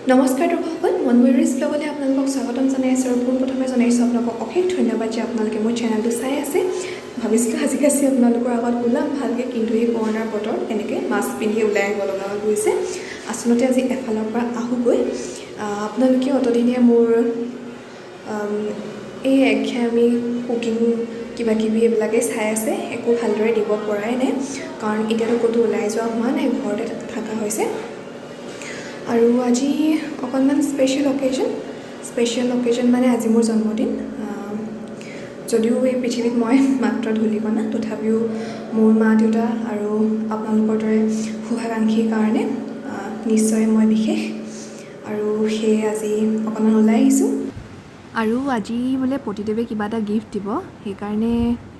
নমস্কাৰ দৰ্শকসকল, মনময়ূৰীজ ব্লগলৈ আপোনালোকক স্বাগতম জনাইছোঁ আৰু পোনপ্ৰথমে জনাইছোঁ আপোনালোকক অশেষ ধন্যবাদ যে আপোনালোকে মোৰ চেনেলটো চাই আছে। ভাবিছিলোঁ আজিকালি আপোনালোকৰ আগত ওলাম ভালকৈ, কিন্তু এই কৰোণাৰ বতৰ এনেকৈ মাস্ক পিন্ধি ওলাই আহিব লগা হৈছে। আচলতে আজি এফালৰ পৰা আহোঁগৈ। আপোনালোকে অতদিনে মোৰ এই একঘেয়ামী কুকিং কিবাকিবি এইবিলাকেই চাই আছে, একো ভালদৰে দিব পৰাই নাই, কাৰণ এতিয়াতো ক'তো ওলাই যোৱা হোৱা নাই, ঘৰতে থকা হৈছে। আৰু আজি অকণমান স্পেচিয়েল অকেজন মানে আজি মোৰ জন্মদিন। যদিও এই পৃথিৱীত মই মাত্ৰ ধূলিকণা, তথাপিও মোৰ মা দেউতা আৰু আপোনালোকৰ দৰে শুভাকাংক্ষীৰ কাৰণে নিশ্চয় মই বিশেষ, আৰু সেয়ে আজি অকণমান ওলাই আহিছোঁ। আৰু আজি বোলে পতিদেৱে কিবা এটা গিফ্ট দিব, সেইকাৰণে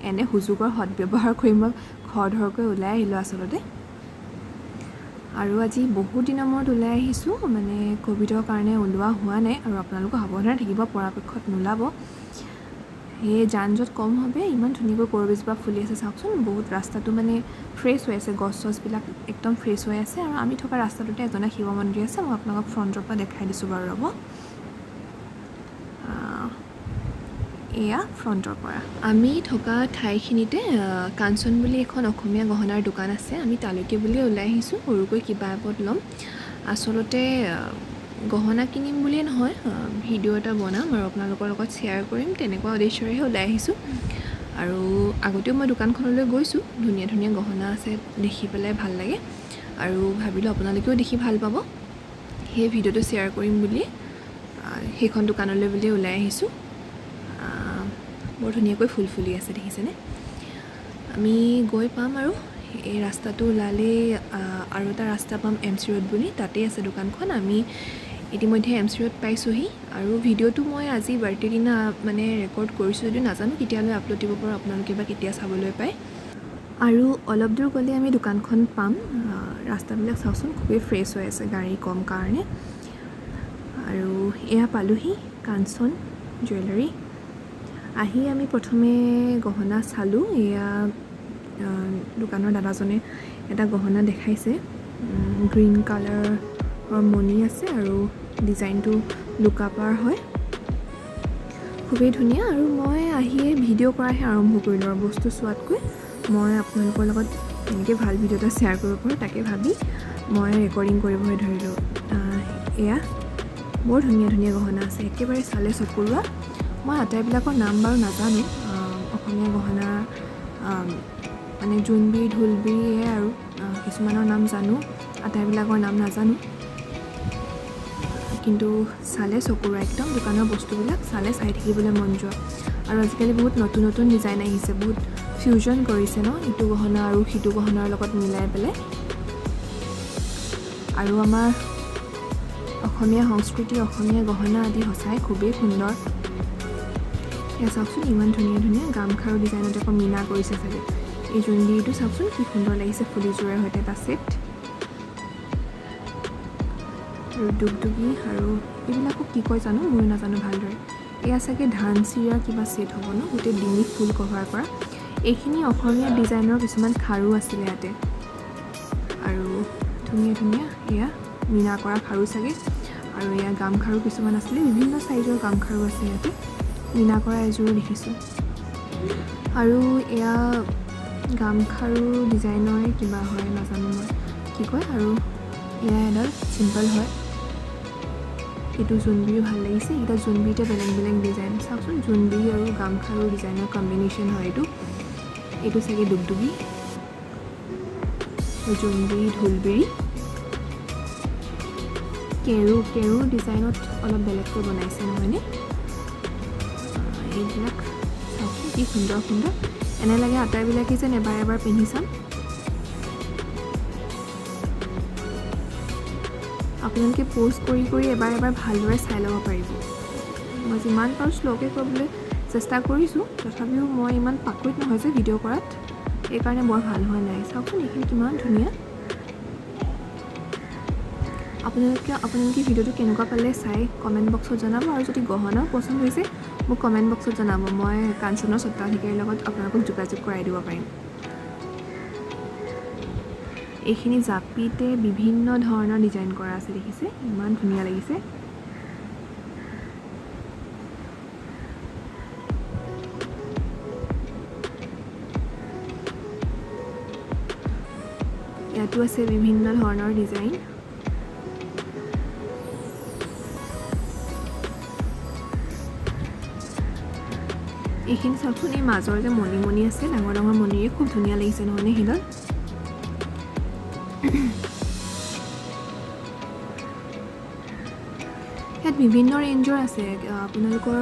এনে সুযোগৰ সদব্যৱহাৰ কৰি মই খৰধৰকৈ ওলাই আহিলোঁ আচলতে। আৰু আজি বহুত দিনৰ মূৰত ওলাই আহিছোঁ, মানে ক'ভিডৰ কাৰণে ওলোৱা হোৱা নাই, আৰু আপোনালোকক সাৱধানে থাকিব, পৰাপক্ষত নোলাব। সেয়ে যান জঁট কম হবে। ইমান ধুনীয়াকৈ কৰবীজোপা ফুলি আছে চাওকচোন, বহুত ৰাস্তাটো মানে ফ্ৰেছ হৈ আছে, গছ চছবিলাক একদম ফ্ৰেছ হৈ আছে। আৰু আমি থকা ৰাস্তাটোতে এজনা শিৱ মন্দিৰ আছে, মই আপোনালোকক ফ্ৰণ্টৰ পৰা দেখাই দিছোঁ বাৰু, ৰ'ব। এয়া ফ্ৰণ্টৰ পৰা আমি থকা ঠাইখিনিতে কাঞ্চন বুলি এখন অসমীয়া গহনাৰ দোকান আছে। আমি তালৈকে বুলিয়ে ওলাই আহিছোঁ, সৰুকৈ কিবা এপদ ল'ম। আচলতে গহনা কিনিম বুলিয়ে নহয়, ভিডিঅ' এটা বনাম আৰু আপোনালোকৰ লগত শ্বেয়াৰ কৰিম, তেনেকুৱা উদ্দেশ্যৰেহে ওলাই আহিছোঁ। আৰু আগতেও মই দোকানখনলৈ গৈছোঁ, ধুনীয়া ধুনীয়া গহনা আছে, দেখি পেলাই ভাল লাগে, আৰু ভাবিলোঁ আপোনালোকেও দেখি ভাল পাব, সেই ভিডিঅ'টো শ্বেয়াৰ কৰিম বুলি সেইখন দোকানলৈ বুলিয়ে ওলাই আহিছোঁ। বৰ ধুনীয়াকৈ ফুল ফুলি আছে, দেখিছেনে? আমি গৈ পাম আৰু এই ৰাস্তাটো ওলালেই আৰু এটা ৰাস্তা পাম MC ৰোড বুলি, তাতেই আছে দোকানখন। আমি ইতিমধ্যে MC ৰোড পাইছোঁহি, আৰু ভিডিঅ'টো মই আজি বাৰ্থডে দিনা মানে ৰেকৰ্ড কৰিছোঁ যদিও নাজানো কেতিয়ালৈ আপলোড দিব পাৰোঁ, আপোনালোকে বা কেতিয়া চাবলৈ পায়। আৰু অলপ দূৰ গ'লে আমি দোকানখন পাম। ৰাস্তাবিলাক চাওকচোন, খুবেই ফ্ৰেছ হৈ আছে, গাড়ী কম কাৰণে। আৰু এয়া পালোহি কাঞ্চন জুৱেলাৰী। আহি আমি প্ৰথমে গহনা চালোঁ। এয়া দোকানৰ দাদাজনে এটা গহনা দেখাইছে, গ্ৰীণ কালাৰৰ মণি আছে, আৰু ডিজাইনটো লোকাপাৰ হয়, খুবেই ধুনীয়া। আৰু মই আহিয়ে ভিডিঅ' কৰাহে আৰম্ভ কৰিলোঁ, আৰু বস্তু চোৱাতকৈ মই আপোনালোকৰ লগত এনেকৈ ভাল ভিডিঅ' এটা শ্বেয়াৰ কৰিব পাৰোঁ তাকে ভাবি মই ৰেকৰ্ডিং কৰিবহে ধৰিলোঁ। এয়া বৰ ধুনীয়া ধুনীয়া গহনা আছে, একেবাৰে চালে চকুৰোৱা। মই আটাইবিলাকৰ নাম বাৰু নাজানো, অসমীয়া গহনা মানে জোনবিৰি ঢোলবিৰি এয়াই, আৰু কিছুমানৰ নাম জানো, আটাইবিলাকৰ নাম নাজানো, কিন্তু চালে চকুৰোৱা একদম। দোকানৰ বস্তুবিলাক চালে চাই থাকিবলৈ মন যোৱা। আৰু আজিকালি বহুত নতুন নতুন ডিজাইন আহিছে, বহুত ফিউজন কৰিছে ন, ইটো গহনা আৰু সিটো গহনাৰ লগত মিলাই পেলাই। আৰু আমাৰ অসমীয়া সংস্কৃতি, অসমীয়া গহনা আদি সঁচাই খুবেই সুন্দৰ। এয়া চাওকচোন, ইমান ধুনীয়া ধুনীয়া গামখাৰু ডিজাইনত আকৌ মীনা কৰিছে চাগে। এই জোনবিৰিটো চাওকচোন, কি সুন্দৰ লাগিছে, ফুলিযোৰৰ সৈতে এটা ছেট। আৰু দুগদুগী, আৰু এইবিলাকো কি কয় জানো, ময়ো নাজানো ভালদৰে। এয়া চাগে ধান চিৰা কিবা ছেট হ'ব ন, গোটেই ডিঙিত ফুল কভাৰ কৰা। এইখিনি অসমীয়া ডিজাইনৰ কিছুমান খাৰু আছিলে ইয়াতে, আৰু ধুনীয়া ধুনীয়া এয়া মীনা কৰা খাৰু চাগে। আৰু এয়া গামখাৰু কিছুমান আছিলে, বিভিন্ন চাইজৰ গামখাৰু আছে ইয়াতে, মীনা কৰা এযোৰো দেখিছোঁ। আৰু এয়া গামখাৰু ডিজাইনৰে কিবা হয়, নাজানো মই কি কয়। আৰু এয়া এডাল চিম্পল হয়, এইটো জোনবিৰি ভাল লাগিছে। এইকেইটা জোনবিৰিতে বেলেগ বেলেগ ডিজাইন চাওকচোন, জোনবিৰি আৰু গামখাৰু ডিজাইনৰ কম্বিনেশ্যন হয় এইটো। এইটো চাগে দুগদুগী, জোনবিৰি ঢোলবিৰি। কেৰু ডিজাইনত অলপ বেলেগকৈ বনাইছে নহয়নে? এইবিলাক চাওকচোন, কি সুন্দৰ সুন্দৰ, এনে লাগে আটাইবিলাকেই যেন এবাৰ এবাৰ পিন্ধি চাম। আপোনালোকে প'জ কৰি কৰি এবাৰ এবাৰ ভালদৰে চাই ল'ব পাৰিব। মই যিমান পাৰোঁ শ্ল'কৈ কৰিবলৈ চেষ্টা কৰিছোঁ, তথাপিও মই ইমান পাকৈত নহয় যে ভিডিঅ' কৰাত, সেইকাৰণে বৰ ভাল হোৱা নাই। চাওকচোন, এইখিনি কিমান ধুনীয়া। আপোনালোকে ভিডিঅ'টো কেনেকুৱা পালে চাই কমেণ্ট বক্সত জনাব, আৰু যদি গহনাও পচন্দ হৈছে মোক কমেণ্ট বক্সত জনাব, মই কাঞ্চনৰ স্বত্বাধিকাৰীৰ লগত আপোনালোকক যোগাযোগ কৰাই দিব পাৰিম। এইখিনি জাপিতে বিভিন্ন ধৰণৰ ডিজাইন কৰা আছে দেখিছে ইমান ধুনীয়া লাগিছে ইয়াতো আছে বিভিন্ন ধৰণৰ ডিজাইন এইখিনি চাওকচোন এই মাজৰ যে মণি আছে ডাঙৰ ডাঙৰ মণিৰে খুব ধুনীয়া লাগিছে নহয়নে সেইডাল ইয়াত বিভিন্ন ৰেঞ্জৰ আছে আপোনালোকৰ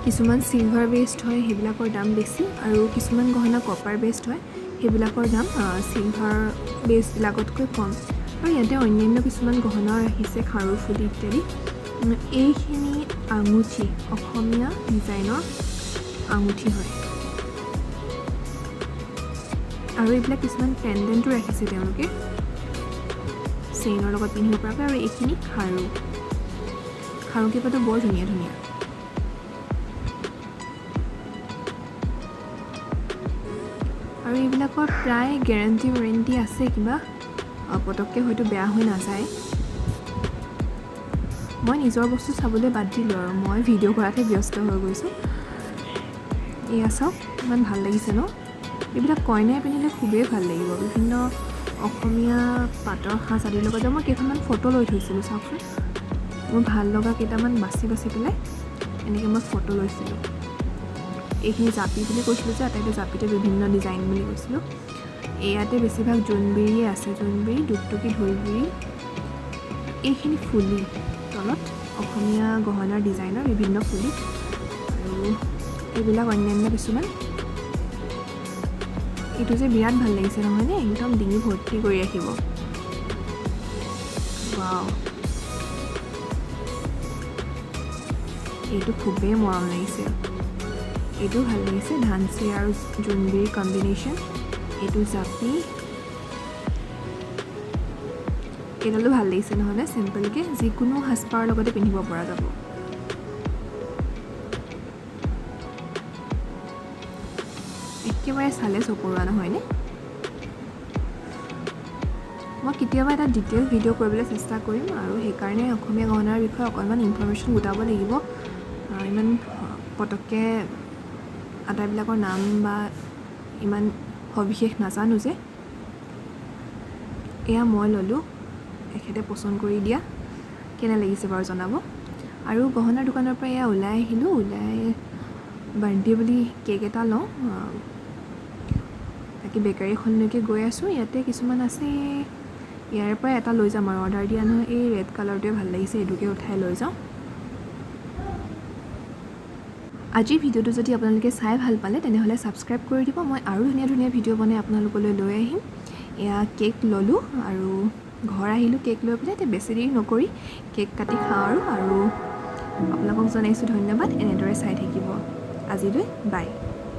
কিছুমান সিলভাৰ বেসড হয় সেইবিলাকৰ দাম বেছি আৰু কিছুমান গহনা কপাৰ বেসড হয় সেইবিলাকৰ দাম সিলভাৰ বেসবিলাকতকৈ কম আৰু ইয়াতে অন্যান্য কিছুমান গহনাও ৰাখিছে খাৰু ফুলি ইত্যাদি এইখিনি আঙুঠি অসমীয়া ডিজাইনৰ আঙুঠি হয় আৰু এইবিলাক কিছুমান পেণ্ডেণ্টো ৰাখিছে তেওঁলোকে চেইনৰ লগত পিন্ধিব পৰাকৈ আৰু এইখিনি খাৰু কেইবাটাও বৰ ধুনীয়া ধুনীয়া আৰু এইবিলাকৰ প্ৰায় গেৰাণ্টি ৱাৰেণ্টি আছে কিবা পটককৈ হয়তো বেয়া হৈ নাযায় মই নিজৰ বস্তু চাবলৈ বাদ দিলোঁ আৰু মই ভিডিঅ' কৰাতে ব্যস্ত হৈ গৈছোঁ এয়া চাওক ইমান ভাল লাগিছে ন এইবিলাক কইনাই পিন্ধিলে খুবেই ভাল লাগিব বিভিন্ন অসমীয়া পাটৰ সাজ আদিৰ লগত মই কেইখনমান ফটো লৈ থৈছিলোঁ চাওকচোন মোৰ ভাল লগা কেইটামান বাছি পেলাই এনেকৈ মই ফটো লৈছিলোঁ এইখিনি জাপি বুলি কৈছিলোঁ যে আটাইতে জাপিতে বিভিন্ন ডিজাইন বুলি কৈছিলোঁ ইয়াতে বেছিভাগ জোনবিৰিয়ে আছে জোনবিৰি দুকটুকি ঢোলবিৰি এইখিনি ফুলি তলত অসমীয়া গহনাৰ ডিজাইনৰ বিভিন্ন ফুলি আৰু এইবিলাক অন্যান্য কিছুমান এইটো যে বিৰাট ভাল লাগিছে নহয়নে একদম ডিঙি ভৰ্তি কৰি ৰাখিব ৱাও এইটো খুবেই মৰম লাগিছে এইটো ভাল লাগিছে ধানচি আৰু জোনবিৰি কম্বিনেশ্যন এইটো জাপি এইডালো ভাল লাগিছে নহ'লে চিম্পলকৈ যিকোনো সাজপাৰৰ লগতে পিন্ধিব পৰা যাব একেবাৰে চালে চকুৰোৱা নহয়নে মই কেতিয়াবা এটা ডিটেইল ভিডিঅ' কৰিবলৈ চেষ্টা কৰিম আৰু সেইকাৰণে অসমীয়া গহনাৰ বিষয়ে অকণমান ইনফৰমেশ্যন গোটাব লাগিব ইমান পটককৈ আটাইবিলাকৰ নাম বা ইমান সবিশেষ নাজানো যে এয়া মই ল'লোঁ এখেতে পচন্দ কৰি দিয়া কেনে লাগিছে বাৰু জনাব আৰু গহনাৰ দোকানৰ পৰা এয়া ওলাই আহিলোঁ ওলাই বাৰ্থডে বুলি কেক এটা লওঁ তাকে বেকাৰী এখনলৈকে গৈ আছোঁ ইয়াতে কিছুমান আছে ইয়াৰ পৰা এটা লৈ যাম আৰু অৰ্ডাৰ দিয়া নহয় এই ৰেড কালাৰটোৱে ভাল লাগিছে এইটোকে উঠাই লৈ যাওঁ আজিৰ ভিডিঅ'টো যদি আপোনালোকে চাই ভাল পালে তেনেহ'লে ছাবস্ক্ৰাইব কৰি দিব মই আৰু ধুনীয়া ধুনীয়া ভিডিঅ' বনাই আপোনালোকলৈ লৈ আহিম এয়া কেক ল'লোঁ আৰু ঘৰ আহিলোঁ কেক লৈ পেলাই এতিয়া বেছি দেৰি নকৰি কেক কাটি খাওঁ আৰু আপোনালোকক জনাইছোঁ ধন্যবাদ এনেদৰে চাই থাকিব আজিলৈ বাই